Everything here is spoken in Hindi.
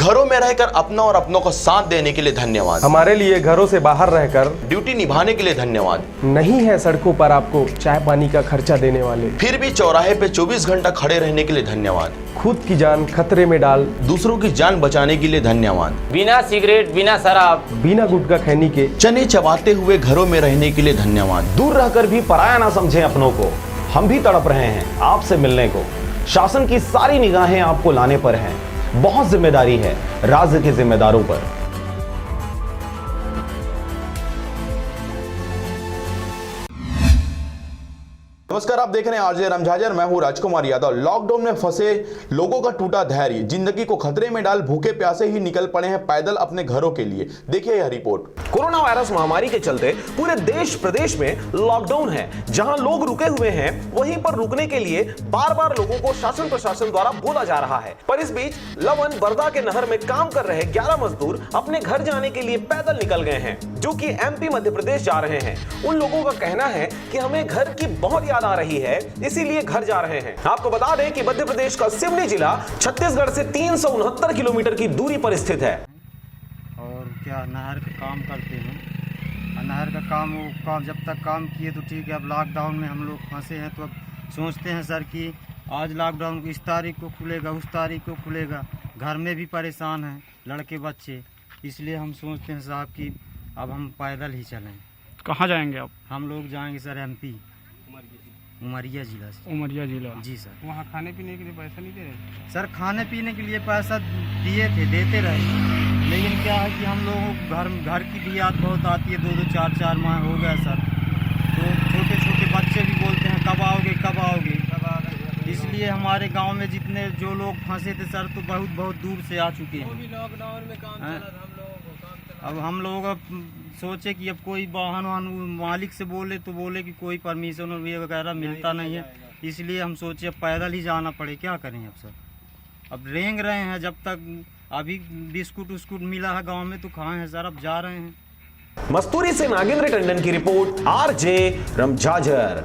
घरों में रहकर अपना और अपनों का साथ देने के लिए धन्यवाद। हमारे लिए घरों से बाहर रहकर ड्यूटी निभाने के लिए धन्यवाद। नहीं है सड़कों पर आपको चाय पानी का खर्चा देने वाले, फिर भी चौराहे पे 24 घंटा खड़े रहने के लिए धन्यवाद। खुद की जान खतरे में डाल दूसरों की जान बचाने के लिए धन्यवाद। बिना सिगरेट, बिना शराब, बिना गुटखा खैनी के चने चबाते हुए घरों में रहने के लिए धन्यवाद। दूर रहकर भी पराया ना समझें अपनों को। हम भी तड़प रहे हैं आपसे मिलने को। शासन की सारी निगाहें आपको लाने पर हैं। बहुत जिम्मेदारी है राज्य के जिम्मेदारों पर। नमस्कार, आप देख रहे हैं आरजे रमझाजर। मैं हूं राजकुमार यादव। लॉकडाउन में फंसे लोगों का टूटा धैर्य, जिंदगी को खतरे में डाल भूखे प्यासे ही निकल पड़े हैं पैदल अपने घरों के लिए। देखिए यह रिपोर्ट। कोरोना वायरस महामारी के चलते पूरे देश प्रदेश में लॉकडाउन है। जहां लोग रुके हुए हैं वहीं पर रुकने के लिए बार बार लोगों को शासन प्रशासन द्वारा बोला जा रहा है। पर इस बीच लवन बरदा के नहर में काम कर रहे 11 मजदूर अपने घर जाने के लिए पैदल निकल गए हैं, जो कि एमपी मध्य प्रदेश जा रहे हैं। उन लोगों का कहना है कि हमें घर की बहुत याद आ रही है, इसीलिए घर जा रहे हैं। आपको बता दें कि मध्य प्रदेश का सिवनी जिला छत्तीसगढ़ से 369 किलोमीटर की दूरी पर स्थित है। और क्या नहर का काम करते हैं। नहर का काम जब तक काम किए तो ठीक है। अब लॉकडाउन में हम लोग फंसे हैं तो अब सोचते हैं सर कि आज लॉकडाउन इस तारीख को खुलेगा, उस तारीख को खुलेगा। घर में भी परेशान हैं लड़के बच्चे, इसलिए हम सोचते हैं साहब कि अब हम पैदल ही चलें। कहाँ जाएंगे आप? हम लोग जाएंगे सर एमपी उमरिया जिला से। उमरिया जिला? जी सर। वहाँ खाने पीने के लिए पैसा नहीं दे रहे? सर खाने पीने के लिए पैसा दिए थे, देते रहे, लेकिन क्या है कि हम लोगों को घर की भी याद बहुत आती है। 2-2 4-4 माह हो गया सर। तो छोटे छोटे बच्चे भी बोलते हैं कब आओगे कब आओगे। इसलिए हमारे गांव में जितने जो लोग फंसे थे सर तो बहुत दूर से आ चुके हैं। लॉकडाउन में काम चला, अब हम लोग सोचे कि अब कोई वाहन मालिक से बोले तो बोले कि कोई परमिशन वगैरह मिलता नहीं है, इसलिए हम सोचे अब पैदल ही जाना पड़े। क्या करें अब सर, अब रेंग रहे हैं। जब तक अभी बिस्कुट उस्कुट मिला है गांव में तो खाए हैं सर, अब जा रहे हैं। मस्तूरी से नागेंद्र टंडन की रिपोर्ट, आरजे रमझाजर।